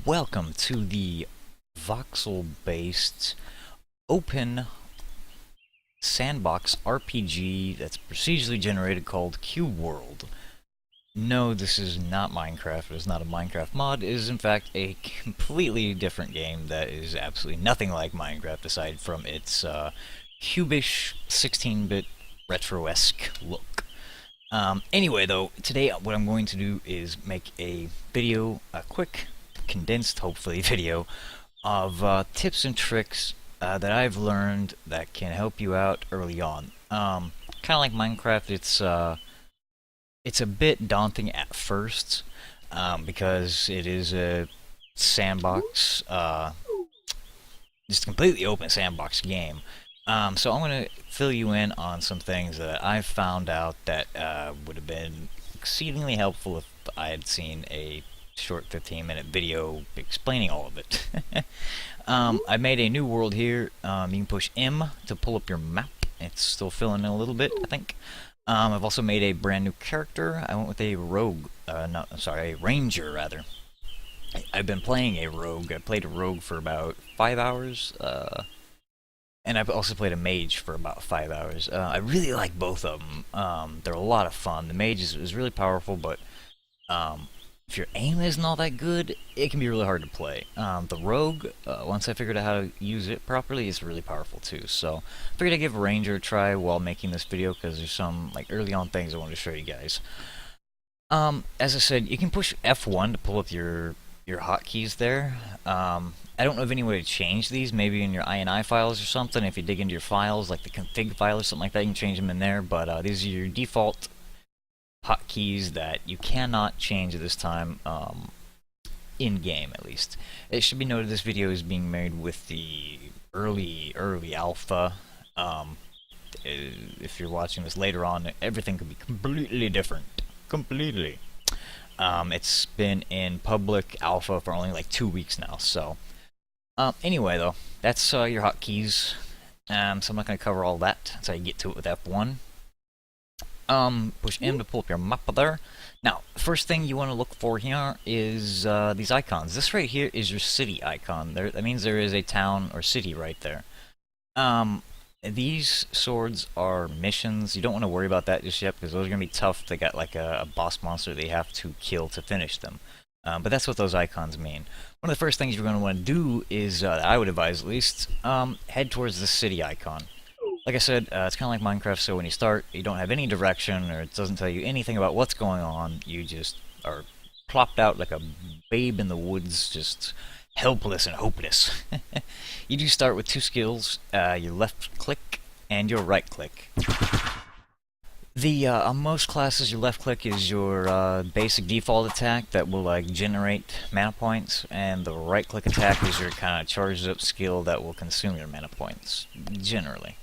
welcome to the voxel-based open sandbox RPG that's procedurally generated called Cube World. No, this is not Minecraft. It is not a Minecraft mod. It is, in fact, a completely different game that is absolutely nothing like Minecraft aside from its cubish 16-bit retro-esque look. Anyway, though, today what I'm going to do is make a video, a quick, condensed, hopefully, video of tips and tricks that I've learned that can help you out early on. Kind of like Minecraft, it's a bit daunting at first because it is a sandbox, just a completely open sandbox game. So I'm going to fill you in on some things that I've found out that would have been exceedingly helpful if I had seen a short 15-minute video explaining all of it. I made a new world here. You can push M to pull up your map. It's still filling in a little bit, I think. I've also made a brand new character. I went with a rogue, a ranger rather. I've been playing a rogue. I played a rogue for about 5 hours. And I've also played a mage for about 5 hours. I really like both of them. They're a lot of fun. The mage is really powerful, but if your aim isn't all that good, it can be really hard to play. The rogue, once I figured out how to use it properly, is really powerful too. So I figured I'd give Ranger a try while making this video because there's some early on things I wanted to show you guys. As I said, you can push F1 to pull up your hotkeys there. I don't know of any way to change these, maybe in your INI files or something. If you dig into your files, like the config file or something like that, you can change them in there, but these are your default hotkeys that you cannot change at this time, in-game at least. It should be noted this video is being made with the early alpha. If you're watching this later on, everything could be completely different. Completely. It's been in public alpha for only 2 weeks now, so anyway, though, that's your hotkeys. So I'm not going to cover all that. That's how you get to it with F1. Push M to pull up your map there. Now, first thing you want to look for here is these icons. This right here is your city icon. That means there is a town or city right there. These swords are missions. You don't want to worry about that just yet because those are going to be tough. They got a boss monster they have to kill to finish them. But that's what those icons mean. One of the first things you're going to want to do is, I would advise at least, head towards the city icon. Like I said, it's kind of like Minecraft, so when you start, you don't have any direction, or it doesn't tell you anything about what's going on. You just are plopped out like a babe in the woods, just helpless and hopeless. You do start with two skills, your left click and your right click. On most classes, your left click is your basic default attack that will generate mana points, and the right click attack is your kind of charged up skill that will consume your mana points, generally.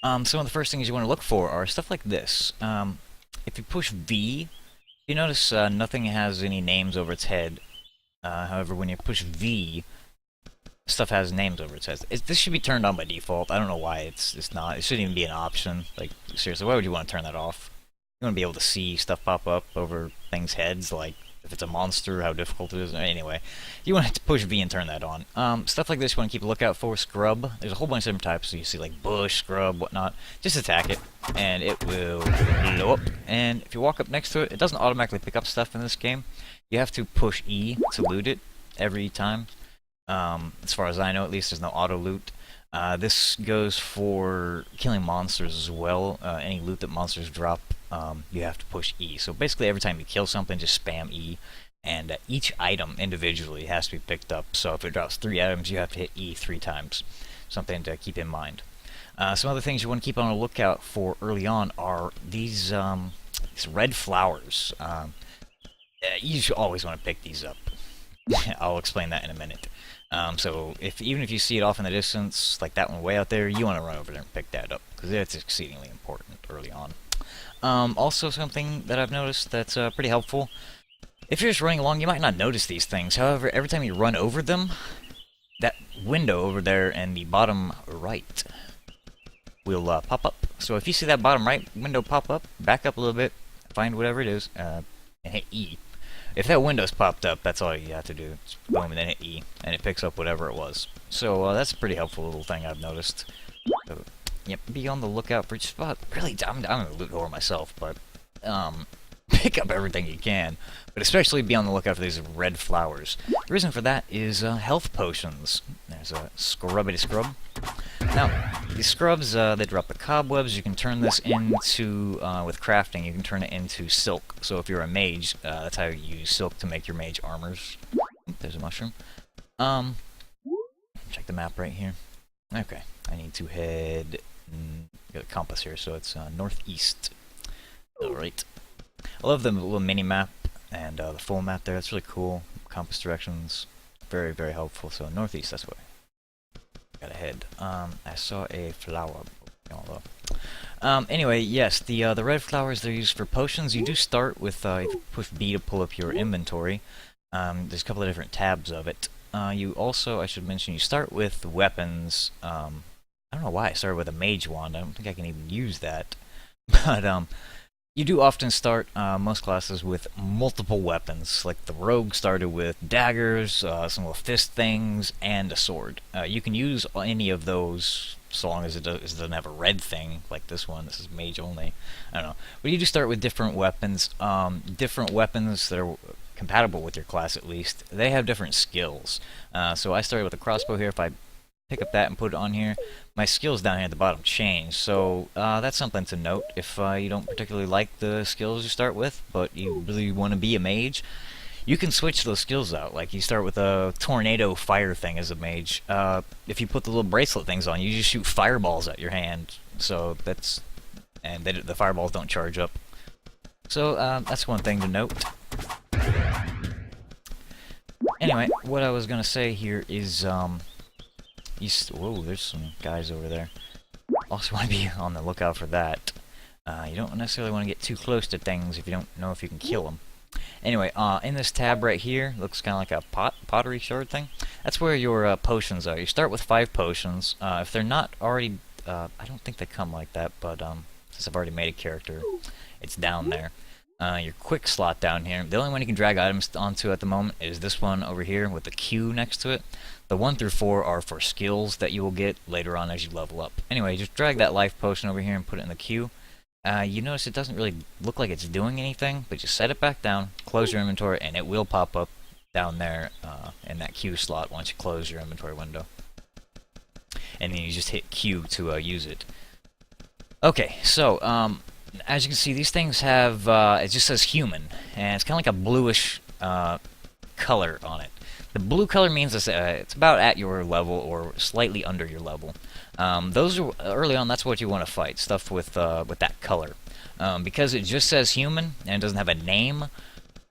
Some of the first things you want to look for are stuff like this. If you push V, you notice nothing has any names over its head. However, when you push V, stuff has names over its head. This should be turned on by default. I don't know why it's not. It shouldn't even be an option. Seriously, why would you want to turn that off? You want to be able to see stuff pop up over things' heads, if it's a monster, how difficult it is. Anyway, you want to push V and turn that on. Stuff like this you want to keep a lookout for. Scrub. There's a whole bunch of different types. So you see bush, scrub, whatnot. Just attack it, and it will blow up. And if you walk up next to it, it doesn't automatically pick up stuff in this game. You have to push E to loot it every time. As far as I know, at least, there's no auto loot. This goes for killing monsters as well. Any loot that monsters drop, you have to push E. So basically every time you kill something, just spam E. And each item individually has to be picked up. So if it drops 3 items, you have to hit E 3 times. Something to keep in mind. Some other things you want to keep on the lookout for early on are these red flowers. You should always want to pick these up. I'll explain that in a minute. So even if you see it off in the distance, like that one way out there, you want to run over there and pick that up, because it's exceedingly important early on. Also, something that I've noticed that's pretty helpful, if you're just running along, you might not notice these things. However, every time you run over them, that window over there in the bottom right will pop up. So if you see that bottom right window pop up, back up a little bit, find whatever it is, and hit E. If that window's popped up, that's all you have to do. Just boom, and then hit E, and it picks up whatever it was. So that's a pretty helpful little thing I've noticed. So, yep, be on the lookout for just about, really, I'm a loot whore myself, but, pick up everything you can. But especially be on the lookout for these red flowers. The reason for that is health potions. There's a scrubbity scrub. Now, these scrubs, they drop the cobwebs. You can turn this into, with crafting, you can turn it into silk. So if you're a mage, that's how you use silk to make your mage armors. Oop, there's a mushroom. Check the map right here. Okay, I need to head, get a compass here, so it's northeast. Alright. I love the little mini-map and the full map there. That's really cool. Compass directions, very, very helpful. So northeast, that's where I gotta head. I saw a flower. Anyway, yes, the red flowers, they're used for potions. You do start with, you push B to pull up your inventory. There's a couple of different tabs of it. You also, I should mention, you start with weapons. I don't know why I started with a mage wand. I don't think I can even use that. But, you do often start, most classes, with multiple weapons. Like the rogue started with daggers, some little fist things, and a sword. You can use any of those so long as it doesn't have a red thing, like this one. This is mage only. I don't know. But you do start with different weapons. Different weapons that are compatible with your class, at least. They have different skills. So I started with a crossbow here. If I pick up that and put it on here, my skills down here at the bottom change. So that's something to note. If you don't particularly like the skills you start with, but you really want to be a mage, you can switch those skills out. Like you start with a tornado fire thing as a mage. If you put the little bracelet things on, you just shoot fireballs at your hand. So that's, and the fireballs don't charge up. So that's one thing to note. Anyway, what I was gonna say here is whoa, there's some guys over there. Also want to be on the lookout for that. You don't necessarily want to get too close to things if you don't know if you can kill them. Anyway, in this tab right here, looks kind of like a pottery shard thing. That's where your potions are. You start with 5 potions. If they're not already, I don't think they come like that, but since I've already made a character, it's down there. Your quick slot down here. The only one you can drag items onto at the moment is this one over here with the Q next to it. The 1 through 4 are for skills that you will get later on as you level up. Anyway, just drag that life potion over here and put it in the queue. You notice it doesn't really look like it's doing anything, but just set it back down, close your inventory, and it will pop up down there in that queue slot once you close your inventory window. And then you just hit Q to use it. Okay, so as you can see, these things have, it just says human, and it's kind of like a bluish color on it. The blue color means it's about at your level or slightly under your level. Those are early on. That's what you want to fight. Stuff with that color, because it just says human and it doesn't have a name.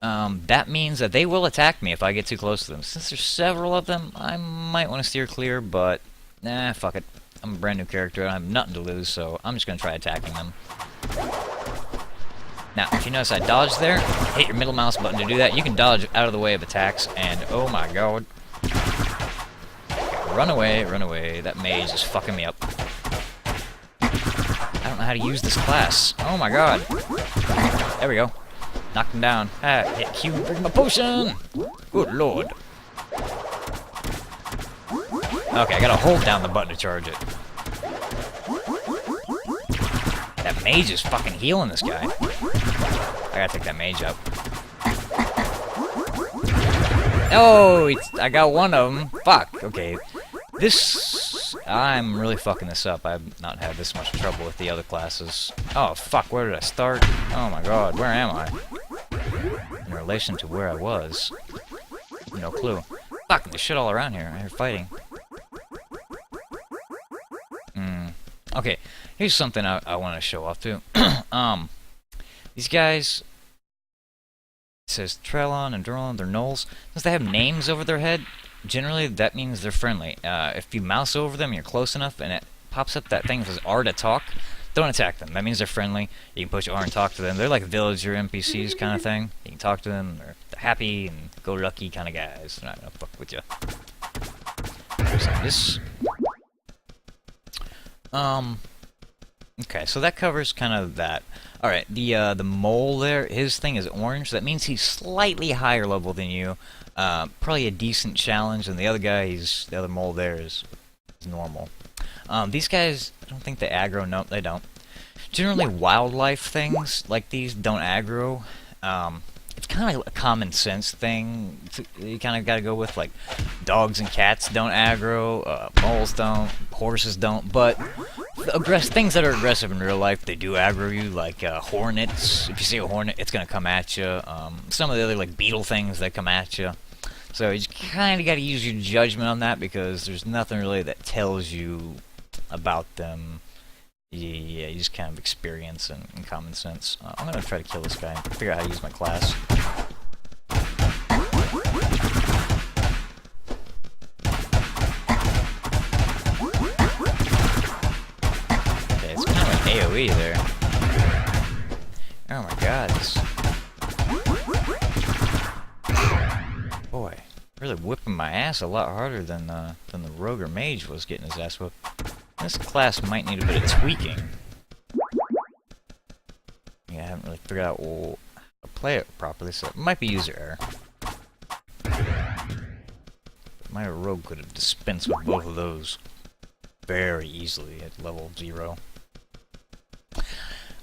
That means that they will attack me if I get too close to them. Since there's several of them, I might want to steer clear. But nah, fuck it. I'm a brand new character and I have nothing to lose, so I'm just gonna try attacking them. Now, if you notice I dodged there, hit your middle mouse button to do that. You can dodge out of the way of attacks, and oh my god. Run away, run away. That mage is fucking me up. I don't know how to use this class. Oh my god. There we go. Knocked him down. Ah, hit Q, drink my potion! Good lord. Okay, I gotta hold down the button to charge it. That mage is fucking healing this guy. I gotta take that mage out. Oh, I got one of them. Fuck. Okay. I'm really fucking this up. I've not had this much trouble with the other classes. Oh, fuck. Where did I start? Oh my god. Where am I? In relation to where I was. No clue. Fuck. There's shit all around here. I hear fighting. Okay. Here's something I want to show off too. These guys, it says Trellon and Durlon, they're gnolls. Since they have names over their head, generally that means they're friendly. If you mouse over them, you're close enough, and it pops up that thing that says R to talk, don't attack them. That means they're friendly. You can push R and talk to them. They're like villager NPCs kind of thing. You can talk to them. They're happy and go-lucky kind of guys. They're not gonna fuck with you. This. Okay, so that covers kind of that. All right, the mole there, his thing is orange. That means he's slightly higher level than you. Probably a decent challenge, and the other guy, the other mole there is normal. These guys, I don't think they aggro. Nope, they don't. Generally, wildlife things like these don't aggro. It's kind of a common sense thing. You kind of got to go with, like, dogs and cats don't aggro, moles don't, horses don't, but things that are aggressive in real life, they do aggro you, like hornets. If you see a hornet, it's going to come at you. Some of the other, like, beetle things that come at you. So you just kind of got to use your judgment on that, because there's nothing really that tells you about them. Yeah, you just kind of experience and common sense. I'm going to try to kill this guy and figure out how to use my class. Okay, it's kind of like AoE there. Oh my god, boy, really whipping my ass a lot harder than the rogue or mage was getting his ass whipped. This class might need a bit of tweaking. Yeah, I haven't really figured out how to play it properly, so it might be user error. My rogue could have dispensed with both of those very easily at level 0.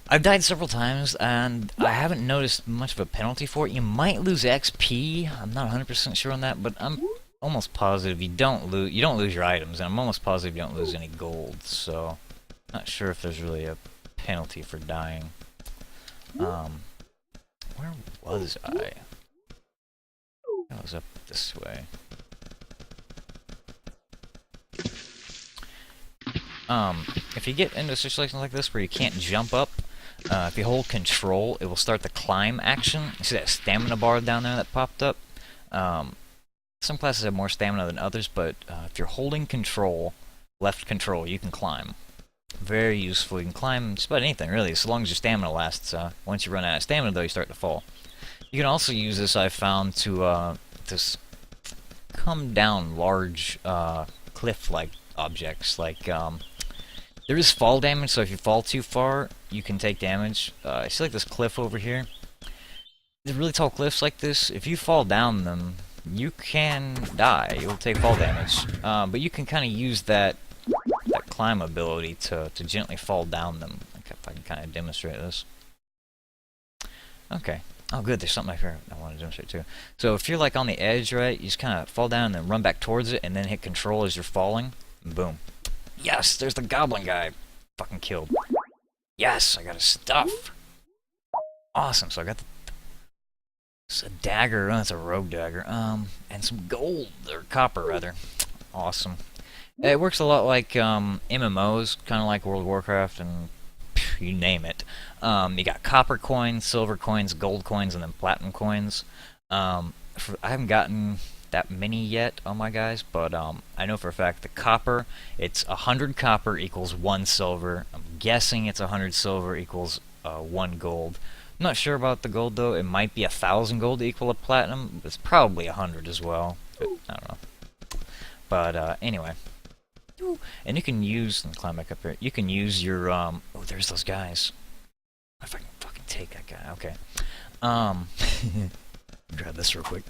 I've died several times, and I haven't noticed much of a penalty for it. You might lose XP. I'm not 100% sure on that, but I'm almost positive you don't lose your items, and I'm almost positive you don't lose any gold. So, not sure if there's really a penalty for dying. Where was I? I was up this way. If you get into situations like this where you can't jump up, if you hold control, it will start the climb action. You see that stamina bar down there that popped up? Some classes have more stamina than others, but if you're holding control, left control, you can climb. Very useful. You can climb just about anything, really, as long as your stamina lasts. Once you run out of stamina, though, you start to fall. You can also use this, I've found, to just come down large cliff-like objects. Like, there is fall damage, so if you fall too far, you can take damage. I see, like, this cliff over here. The really tall cliffs like this, if you fall down them, you can die. You'll take fall damage. But you can kind of use that climb ability to gently fall down them. Like, if I can kind of demonstrate this. Okay. Oh, good. There's something here I want to demonstrate too. So if you're like on the edge, right, you just kind of fall down and then run back towards it, and then hit control as you're falling. And boom. Yes, there's the goblin guy. Fucking killed. Yes, I got his stuff. Awesome. So I got it's a dagger. Oh, that's a rogue dagger. And some gold or copper rather. Awesome. It works a lot like MMOs, kind of like World of Warcraft, and you name it. You got copper coins, silver coins, gold coins, and then platinum coins. I haven't gotten that many yet on my guys, but I know for a fact the copper, it's 100 copper equals 1 silver. I'm guessing it's 100 silver equals 1 gold. I'm not sure about the gold though. It might be 1,000 gold to equal a platinum. It's probably 100 as well. But, I don't know. But anyway. And you can use, and climb back up here, you can use your, oh, there's those guys. If I can fucking take that guy, okay. Grab this real quick.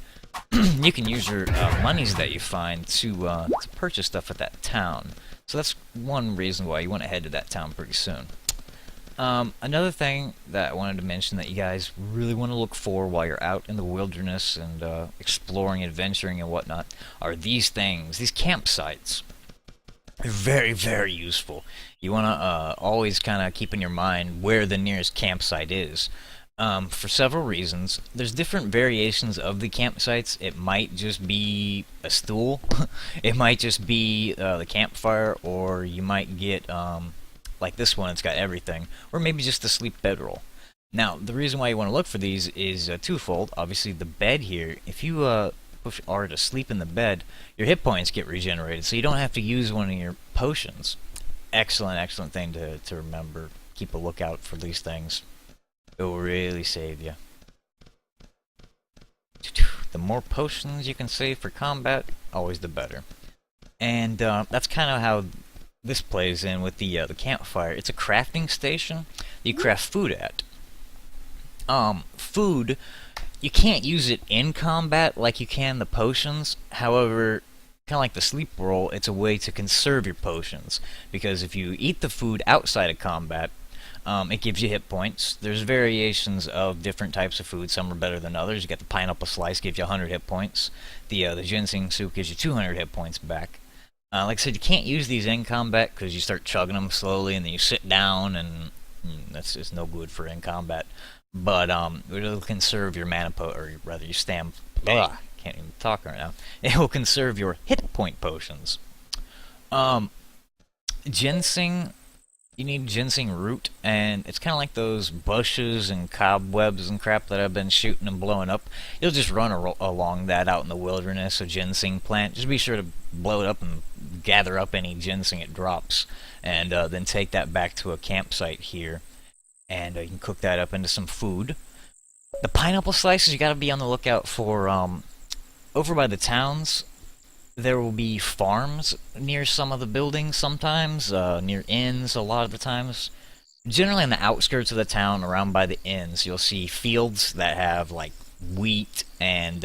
You can use your monies that you find to purchase stuff at that town. So that's one reason why you want to head to that town pretty soon. Another thing that I wanted to mention that you guys really want to look for while you're out in the wilderness and exploring, adventuring, and whatnot are these things, these campsites. They're very, very useful. You want to always kind of keep in your mind where the nearest campsite is. For several reasons. There's different variations of the campsites. It might just be a stool. It might just be the campfire, or you might get like this one, it's got everything, or maybe just a sleep bedroll. Now, the reason why you want to look for these is twofold. Obviously, the bed here, if you push R to sleep in the bed, your hit points get regenerated, so you don't have to use one of your potions. Excellent, excellent thing to remember. Keep a lookout for these things. It will really save you. The more potions you can save for combat, always the better. And that's kind of how this plays in with the campfire. It's a crafting station that you craft food at. Food, you can't use it in combat like you can the potions. However, kind of like the sleep roll, it's a way to conserve your potions. Because if you eat the food outside of combat, it gives you hit points. There's variations of different types of food. Some are better than others. You got the pineapple slice, gives you 100 hit points. The ginseng soup gives you 200 hit points back. Like I said, you can't use these in combat because you start chugging them slowly, and then you sit down, and that's just no good for in combat. But it'll conserve your mana or rather your stam. Blah, can't even talk right now. It will conserve your hit point potions. Ginseng, you need ginseng root, and it's kind of like those bushes and cobwebs and crap that I've been shooting and blowing up. You'll just run along that out in the wilderness, a ginseng plant. Just be sure to blow it up and gather up any ginseng it drops, and then take that back to a campsite here, and you can cook that up into some food. The pineapple slices, you gotta be on the lookout for, over by the towns. There will be farms near some of the buildings sometimes, near inns a lot of the times. Generally on the outskirts of the town, around by the inns, you'll see fields that have, like, wheat and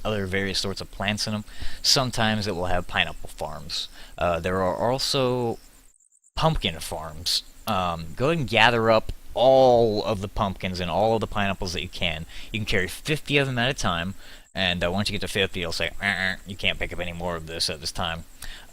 other various sorts of plants in them. Sometimes it will have pineapple farms. There are also pumpkin farms. Go ahead and gather up all of the pumpkins and all of the pineapples that you can. You can carry 50 of them at a time. And once you get to 50, it'll say, you can't pick up any more of this at this time.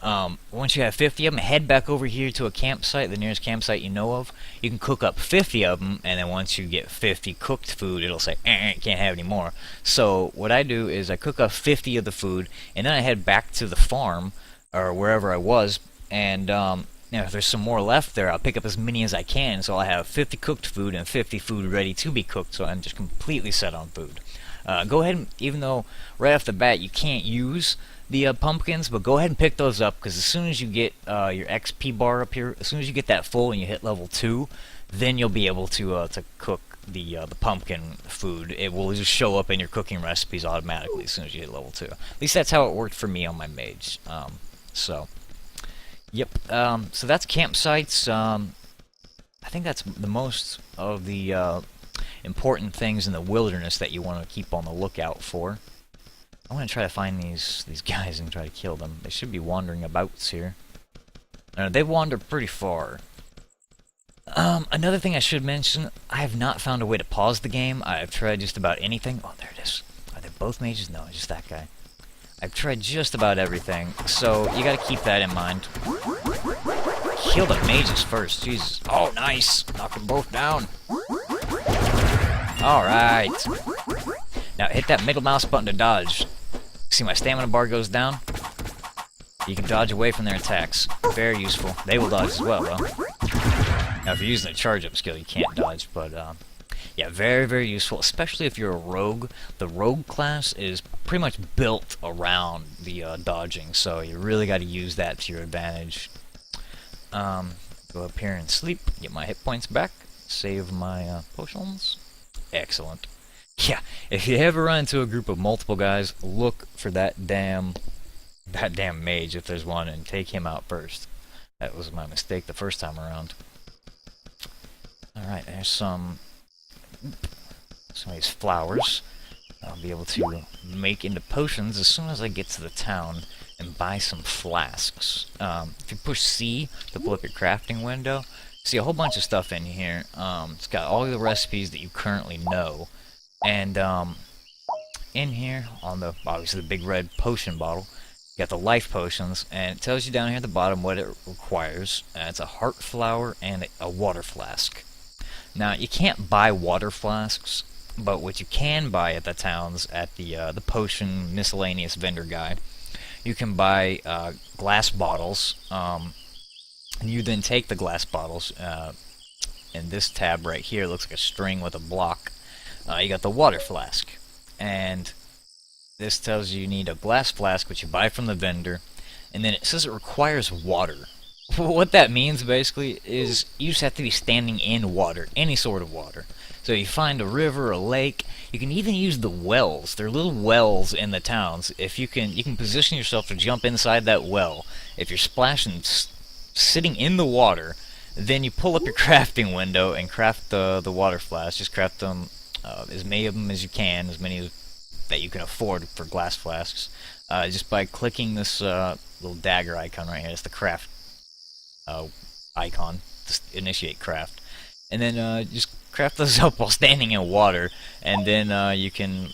Once you have 50 of them, head back over here to a campsite, the nearest campsite you know of. You can cook up 50 of them, and then once you get 50 cooked food, it'll say, you can't have any more. So what I do is I cook up 50 of the food, and then I head back to the farm, or wherever I was, and if there's some more left there, I'll pick up as many as I can, so I'll have 50 cooked food and 50 food ready to be cooked, so I'm just completely set on food. Go ahead and, even though right off the bat you can't use the pumpkins, but go ahead and pick those up, because as soon as you get your XP bar up here, as soon as you get that full and you hit level 2, then you'll be able to cook the pumpkin food. It will just show up in your cooking recipes automatically as soon as you hit level 2. At least that's how it worked for me on my mage. Yep. So that's campsites. I think that's the most of the important things in the wilderness that you want to keep on the lookout for. I want to try to find these guys and try to kill them. They should be wandering about here. They wander pretty far. Another thing I should mention, I have not found a way to pause the game. I've tried just about anything. Oh, there it is. Are they both mages? No, just that guy. I've tried just about everything, so you gotta keep that in mind. Kill the mages first, Jesus. Oh, nice! Knock them both down. Alright. Now hit that middle mouse button to dodge. See, my stamina bar goes down. You can dodge away from their attacks. Very useful. They will dodge as well, though. Now, if you're using a charge-up skill, you can't dodge, but, yeah, very, very useful, especially if you're a rogue. The rogue class is pretty much built around the dodging, so you really got to use that to your advantage. Go up here and sleep, get my hit points back, save my potions. Excellent. Yeah, if you ever run into a group of multiple guys, look for that damn mage if there's one, and take him out first. That was my mistake the first time around. Alright, there's some of these flowers I'll be able to make into potions as soon as I get to the town and buy some flasks. If you push C to pull up your crafting window, see a whole bunch of stuff in here. It's got all the recipes that you currently know, and in here on the obviously the big red potion bottle, you got the life potions, and it tells you down here at the bottom what it requires. It's a heart flower and a water flask. Now, you can't buy water flasks, but what you can buy at the towns, at the potion miscellaneous vendor guy, you can buy glass bottles, and you then take the glass bottles, in this tab right here, it looks like a string with a block. You got the water flask, and this tells you need a glass flask, which you buy from the vendor, and then it says it requires water. What that means, basically, is you just have to be standing in water, any sort of water. So you find a river, a lake, you can even use the wells. There are little wells in the towns. If you can position yourself to jump inside that well. If you're splashing sitting in the water. Then you pull up your crafting window and craft the water flasks. Just craft them, as many of them as you can, as many that you can afford for glass flasks. Just by clicking this little dagger icon right here. It's the craft icon. Just initiate craft. And then just craft those up while standing in water. And then you can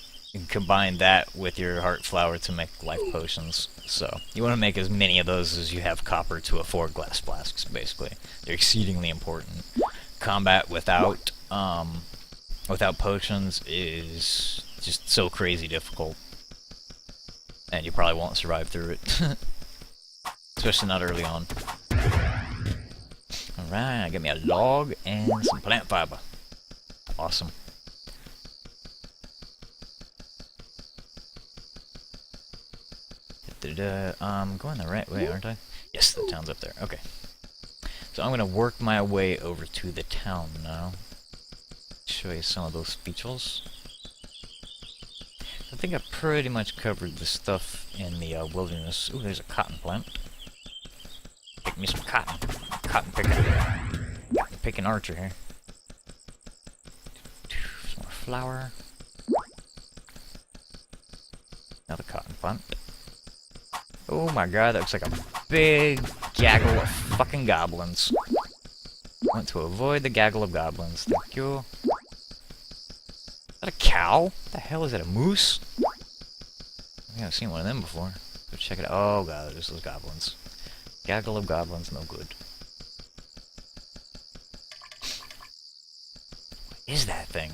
combine that with your heart flower to make life potions. So you want to make as many of those as you have copper to afford glass flasks, basically. They're exceedingly important. Combat without potions is just so crazy difficult. And you probably won't survive through it. Especially not early on. Alright, get me a log and some plant fiber. Awesome. I'm going the right way, aren't I? Yes, the town's up there. Okay. So I'm gonna work my way over to the town now. Show you some of those features. I think I pretty much covered the stuff in the wilderness. Ooh, there's a cotton plant. Pick me some cotton. Cotton picking archer here. Some more flour. Another cotton plant. Oh my god, that looks like a big gaggle of fucking goblins. Want to avoid the gaggle of goblins. Thank you. Is that a cow? What the hell is that, a moose? I haven't seen one of them before. Go check it out. Oh god, there's those goblins. Gaggle of goblins, no good. What is that thing?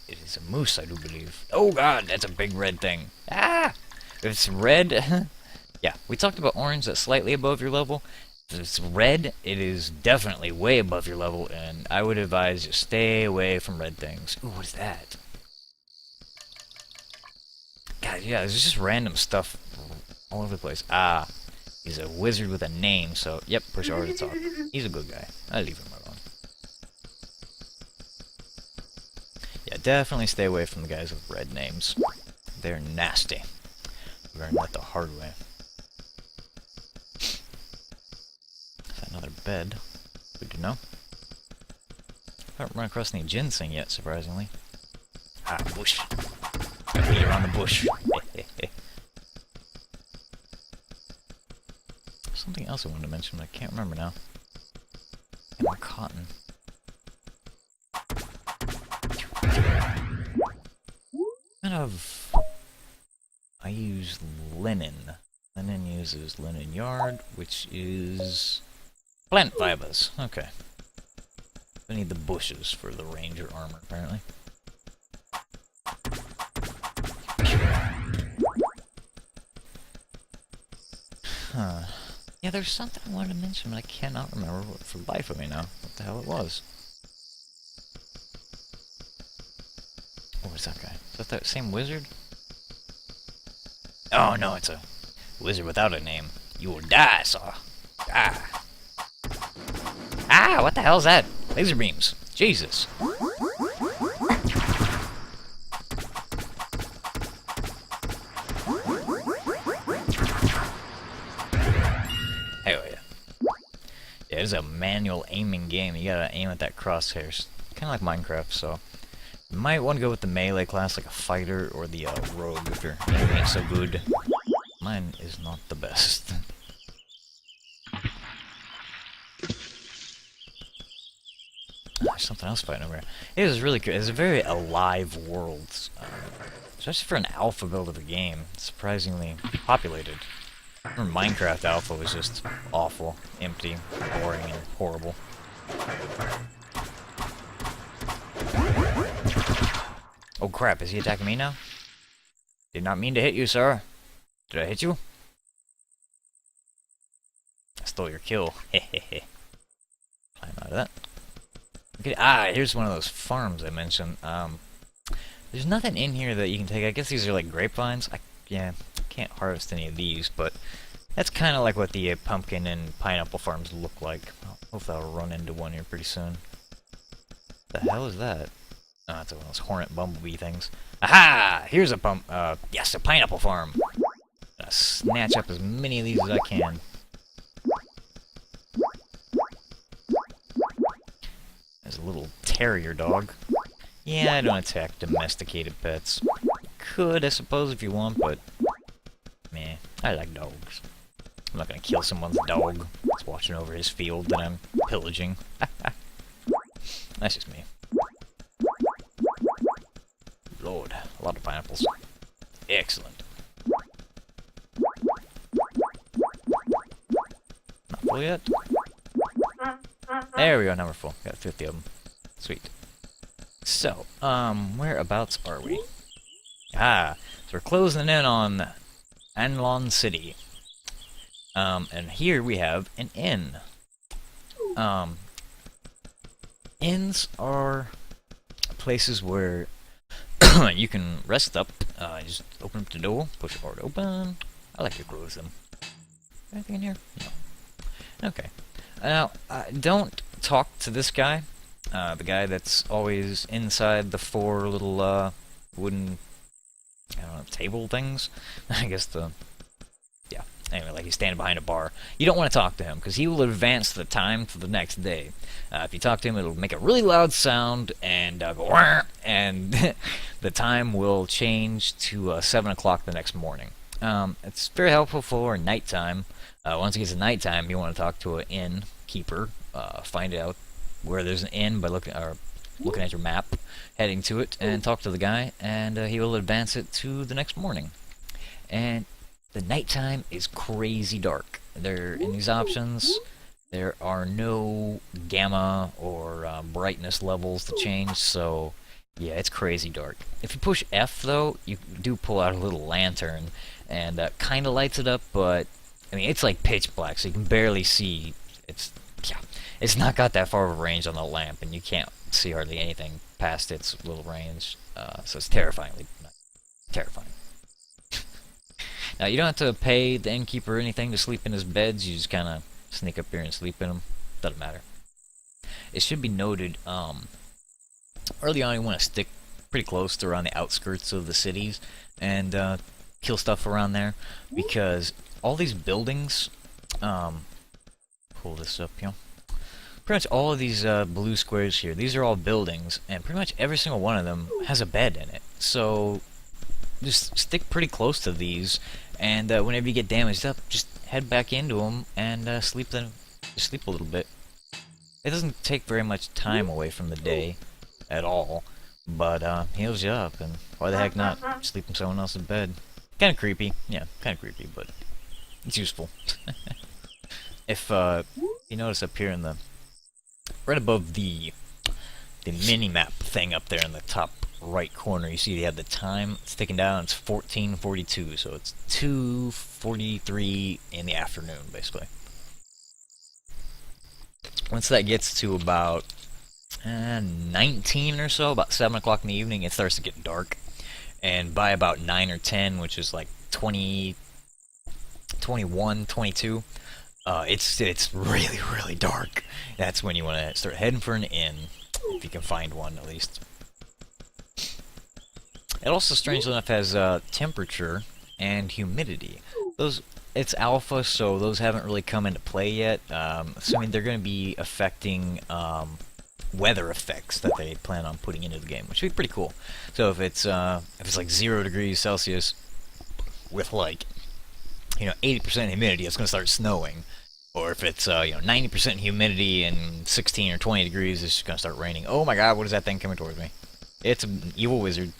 It is a moose, I do believe. Oh god, that's a big red thing. Ah! If it's red... yeah, we talked about orange that's slightly above your level. If it's red, it is definitely way above your level, and I would advise you stay away from red things. Ooh, what is that? God, yeah, there's just random stuff all over the place. Ah, he's a wizard with a name, so, yep, push R to talk. He's a good guy. I'll leave him alone. Yeah, definitely stay away from the guys with red names. They're nasty. Learned that the hard way. Is that another bed? Good to know. I haven't run across any ginseng yet, surprisingly. Ah, bush. Gotta beat around the bush. Something else I wanted to mention, but I can't remember now. And more cotton. Kind of... I use linen. Linen uses linen yard, which is... plant fibers. Okay. I need the bushes for the ranger armor, apparently. Huh. Yeah, there's something I wanted to mention, but I cannot remember what, for the life of me now what the hell it was. What was that guy? Is that same wizard? Oh no, it's a wizard without a name. You will die, sir. Ah. Ah, what the hell is that? Laser beams. Jesus. Hell yeah. Yeah, it's a manual aiming game. You gotta aim at that crosshairs. Kinda like Minecraft, so... You might want to go with the melee class, like a fighter, or the rogue, if your aim ain't so good. Mine is not the best. There's something else fighting over here. It is really good. It's a very alive world. Especially for an alpha build of a game. Surprisingly populated. Minecraft alpha was just awful, empty, boring, and horrible. Oh crap, is he attacking me now? Did not mean to hit you, sir. Did I hit you? I stole your kill. Hehehe. Climb out of that. Okay, here's one of those farms I mentioned. There's nothing in here that you can take. I guess these are like grapevines. Yeah, can't harvest any of these, but that's kind of like what the pumpkin and pineapple farms look like. Hopefully I'll run into one here pretty soon. The hell is that? Oh, that's one of those hornet bumblebee things. Aha! Here's a yes, a pineapple farm. gonna snatch up as many of these as I can. There's a little terrier dog. Yeah, I don't attack domesticated pets. Could, I suppose, if you want, but meh, I like dogs. I'm not gonna kill someone's dog that's watching over his field that I'm pillaging. That's just me. Lord, a lot of pineapples. Excellent. Not full yet? There we go, now we're full. Got 50 of them. Sweet. So, whereabouts are we? Ah, so we're closing in on Anlon City. And here we have an inn. Inns are places where you can rest up. Just open up the door, push the door open. I like to close them. Anything in here? No. Okay. Now, don't talk to this guy. The guy that's always inside the four little, wooden, I don't know, table things? I guess yeah. Anyway, like he's standing behind a bar. You don't want to talk to him, because he will advance the time for the next day. If you talk to him, it'll make a really loud sound, and go, wah, and the time will change to 7 o'clock the next morning. It's very helpful for nighttime. Once it gets to nighttime, you want to talk to an innkeeper, find out where there's an inn by looking at your map, heading to it, and talk to the guy, and he will advance it to the next morning. And the nighttime is crazy dark. In these options, there are no gamma or brightness levels to change, so yeah, it's crazy dark. If you push F, though, you do pull out a little lantern, and kind of lights it up, but I mean, it's like pitch black, so you can barely see. It's not got that far of a range on the lamp, and you can't see hardly anything past its little range, so it's terrifying. Now, you don't have to pay the innkeeper or anything to sleep in his beds. You just kind of sneak up here and sleep in them. Doesn't matter. It should be noted, early on you want to stick pretty close to around the outskirts of the cities and kill stuff around there, because all these buildings, pull this up, pretty much all of these blue squares here, these are all buildings, and pretty much every single one of them has a bed in it. So just stick pretty close to these, and whenever you get damaged up, just head back into them and sleep a little bit. It doesn't take very much time away from the day at all, but heals you up, and why the heck not sleep in someone else's bed? Kind of creepy, yeah, kind of creepy, but it's useful. If you notice up here in the right above the mini-map thing up there in the top right corner, you see they have the time. It's ticking down. It's 14:42, so it's 2:43 in the afternoon, basically. Once that gets to about 19 or so, about 7 o'clock in the evening, it starts to get dark. And by about 9 or 10, which is like 20, 21, 22, it's really, really dark. That's when you want to start heading for an inn, if you can find one at least. It also, strangely enough, has temperature and humidity. It's alpha, so those haven't really come into play yet. Assuming they're going to be affecting weather effects that they plan on putting into the game, which would be pretty cool. So if it's like 0 degrees Celsius with like 80% humidity, it's going to start snowing. Or if it's 90% humidity and 16 or 20 degrees, it's just going to start raining. Oh my God, what is that thing coming towards me? It's an evil wizard.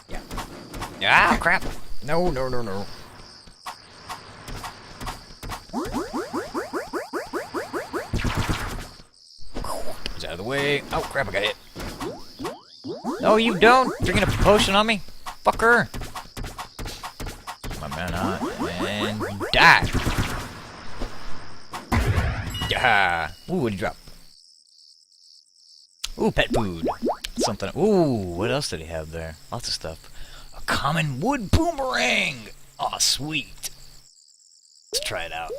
Yeah. Ah, crap! No. It's out of the way. Oh crap, I got hit. No, you don't! You're gonna potion on me? Fucker! My man on, and die! Yeah! Ooh, what'd you drop? Ooh, pet food. Something. Ooh, what else did he have there? Lots of stuff. A common wood boomerang! Aw, sweet. Let's try it out.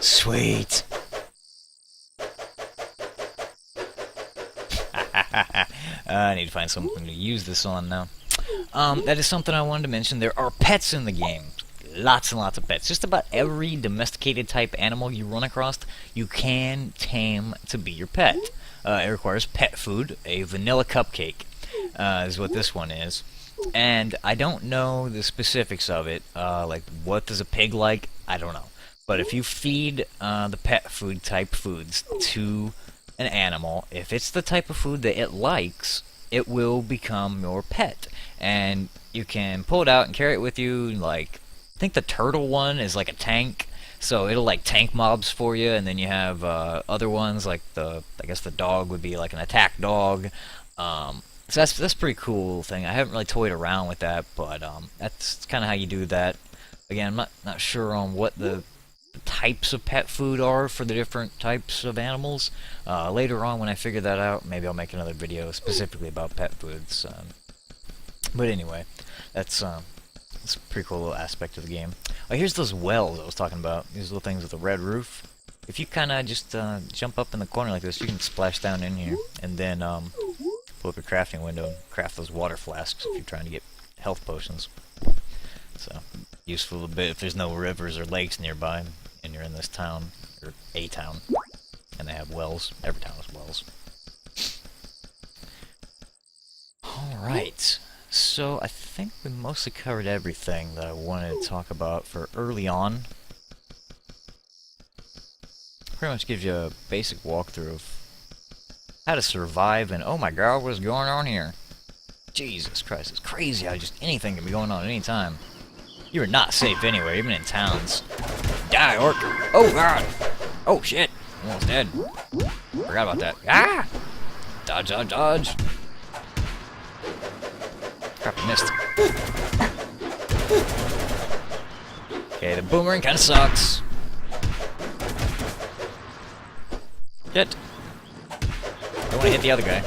Sweet. I need to find something to use this on now. That is something I wanted to mention. There are pets in the game. Lots and lots of pets. Just about every domesticated type animal you run across, you can tame to be your pet. It requires pet food. A vanilla cupcake is what this one is. And I don't know the specifics of it. Like, what does a pig like? I don't know. But if you feed the pet food type foods to an animal, if it's the type of food that it likes, it will become your pet. And you can pull it out and carry it with you. Like, I think the turtle one is like a tank, so it'll like tank mobs for you. And then you have other ones like I guess the dog would be like an attack dog. So that's a pretty cool thing. I haven't really toyed around with that, but that's kind of how you do that. Again, I'm not sure on what the types of pet food are for the different types of animals. Later on, when I figure that out, maybe I'll make another video specifically about pet foods. But anyway, that's a pretty cool little aspect of the game. Oh, here's those wells I was talking about. These little things with a red roof. If you kind of just jump up in the corner like this, you can splash down in here, and then pull up your crafting window and craft those water flasks if you're trying to get health potions. So, useful a bit if there's no rivers or lakes nearby, and you're in this town, or a town, and they have wells. Every town has wells. Alright, so I think we mostly covered everything that I wanted to talk about for early on. Pretty much gives you a basic walkthrough of how to survive, and oh my god, what is going on here? Jesus Christ, it's crazy how just anything can be going on at any time. You are not safe anywhere, even in towns. Die, orc! Oh god! Oh shit! Almost dead. Forgot about that. Ah! Dodge, dodge, dodge! Crap, I missed. Okay, the boomerang kinda sucks. Shit. Don't want to hit the other guy.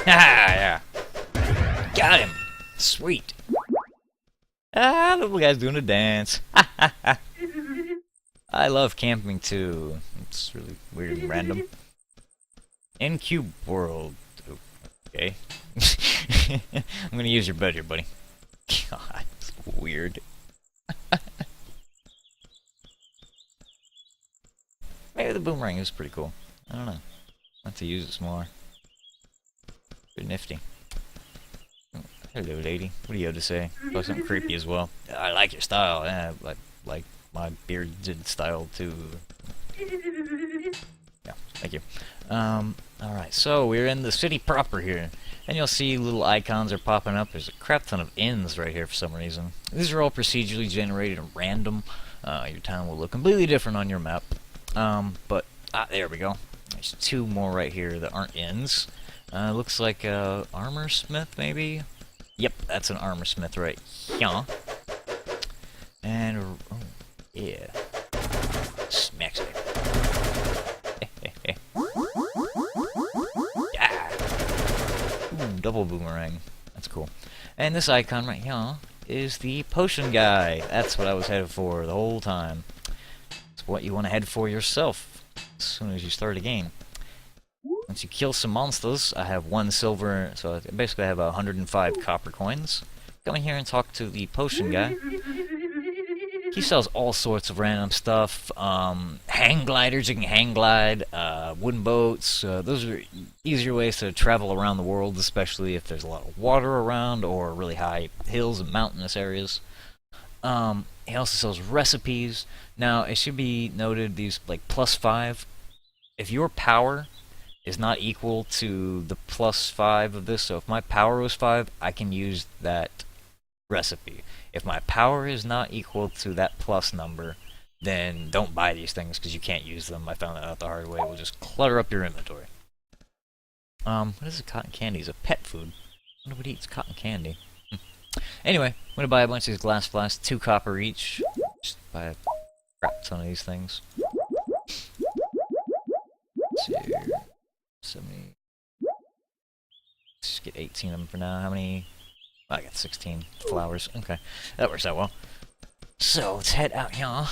Haha, yeah. Got him. Sweet. Ah, the little guy's doing a dance. I love camping too. It's really weird and random. N-Cube World. Okay. I'm gonna use your bed here, buddy. God, it's weird. Maybe the boomerang is pretty cool. I don't know. I'll have to use it some more. Pretty nifty. Oh, hello, lady. What do you have to say? Probably something creepy as well. I like your style. Yeah, like my bearded style too. Yeah, thank you. Alright, so we're in the city proper here. And you'll see little icons are popping up. There's a crap ton of inns right here for some reason. These are all procedurally generated and random. Your town will look completely different on your map. There we go. There's two more right here that aren't inns. Looks like a armor smith, maybe? Yep, that's an armor smith right here. And, oh, yeah. Smacks it. Yeah. Ooh, double boomerang. That's cool. And this icon right here is the potion guy. That's what I was headed for the whole time. It's what you want to head for yourself as soon as you start a game. Once you kill some monsters, I have 1 silver, so basically I have 105 copper coins. Come in here and talk to the potion guy. He sells all sorts of random stuff. Hang gliders, you can hang glide, wooden boats. Those are easier ways to travel around the world, especially if there's a lot of water around or really high hills and mountainous areas. He also sells recipes. Now, it should be noted, these, like, +5. If your power is not equal to the +5 of this, so if my power was 5, I can use that recipe. If my power is not equal to that plus number, then don't buy these things because you can't use them. I found that out the hard way. It will just clutter up your inventory. What is a cotton candy? Is a pet food. Nobody eats cotton candy. Anyway, I'm gonna buy a bunch of these glass flasks, 2 copper each. Just buy a crap ton of these things. Let's see here. 70. Let's just get 18 of them for now. How many? I got 16 flowers. Okay, that works out well. So let's head out here.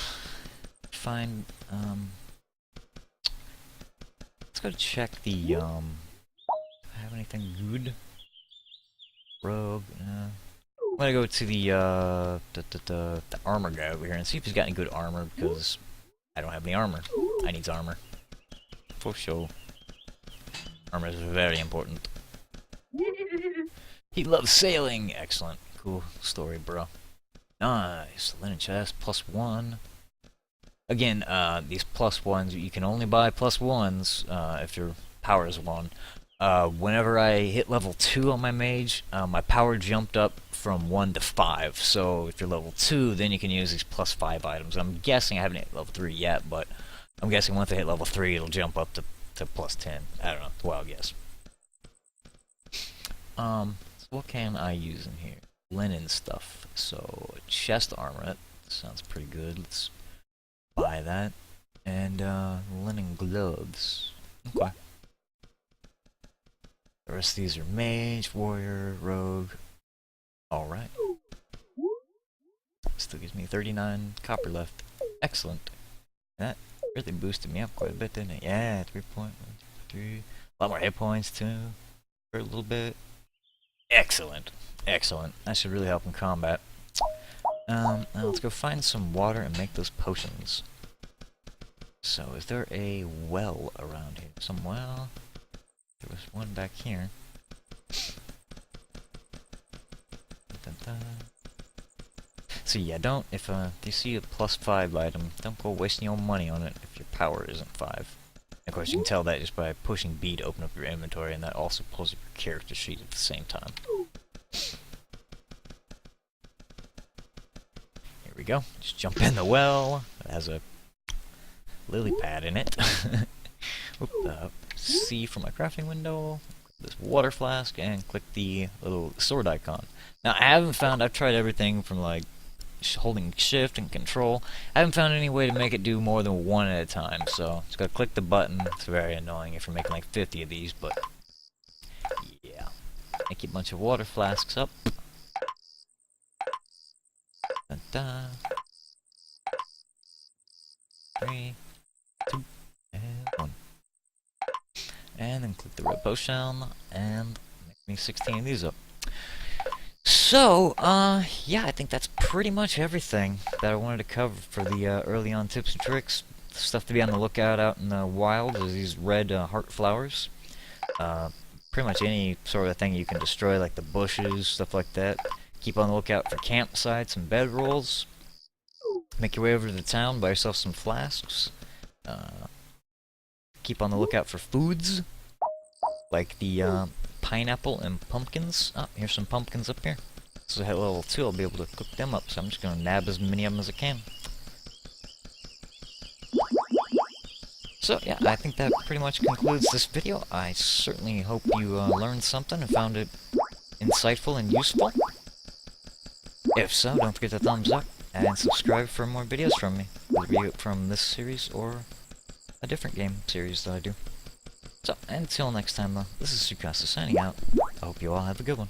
Find let's go check the, do I have anything good? Rogue, I'm gonna go to the armor guy over here and see if he's got any good armor, because I don't have any armor. I need armor. For sure. Armor is very important. He loves sailing! Excellent. Cool story, bro. Nice. Linen chest, +1. Again, these +1s, you can only buy +1s if your power is 1. Whenever I hit level 2 on my mage, my power jumped up from 1 to 5. So if you're level 2, then you can use these +5 items. I'm guessing I haven't hit level 3 yet, but I'm guessing once I hit level 3, it'll jump up to +10. I don't know. Wild guess. So what can I use in here? Linen stuff. So chest armor. That sounds pretty good. Let's buy that. And linen gloves. Okay. The rest of these are mage, warrior, rogue. Alright. Still gives me 39 copper left. Excellent. That really boosted me up quite a bit, didn't it? Yeah, 3.3. A lot more hit points too. For a little bit. Excellent. Excellent. That should really help in combat. Now let's go find some water and make those potions. So, is there a well around here? Some well? There was one back here. So yeah, don't, if you see a +5 item, don't go wasting your money on it if your power isn't 5. Of course, you can tell that just by pushing B to open up your inventory, and that also pulls up your character sheet at the same time. Here we go. Just jump in the well. It has a lily pad in it. C for my crafting window. This water flask, and click the little sword icon. Now, I've tried everything from like holding shift and control. I haven't found any way to make it do more than one at a time, so just gotta click the button. It's very annoying if you're making like 50 of these, but yeah. Make a bunch of water flasks up. Dun -dun. 3, 2, and 1. And then click the red potion, and make me 16 of these up. So, yeah, I think that's pretty much everything that I wanted to cover for the early on tips and tricks. Stuff to be on the lookout out in the wild is these red heart flowers. Pretty much any sort of thing you can destroy, like the bushes, stuff like that. Keep on the lookout for campsites and bedrolls. Make your way over to the town, buy yourself some flasks. Keep on the lookout for foods, like the pineapple and pumpkins. Oh, here's some pumpkins up here. So at level 2, I'll be able to cook them up, so I'm just going to nab as many of them as I can. So yeah, I think that pretty much concludes this video. I certainly hope you learned something and found it insightful and useful. If so, don't forget to thumbs up and subscribe for more videos from me, whether it be from this series or a different game series that I do. So, until next time though, this is Sukasa signing out. I hope you all have a good one.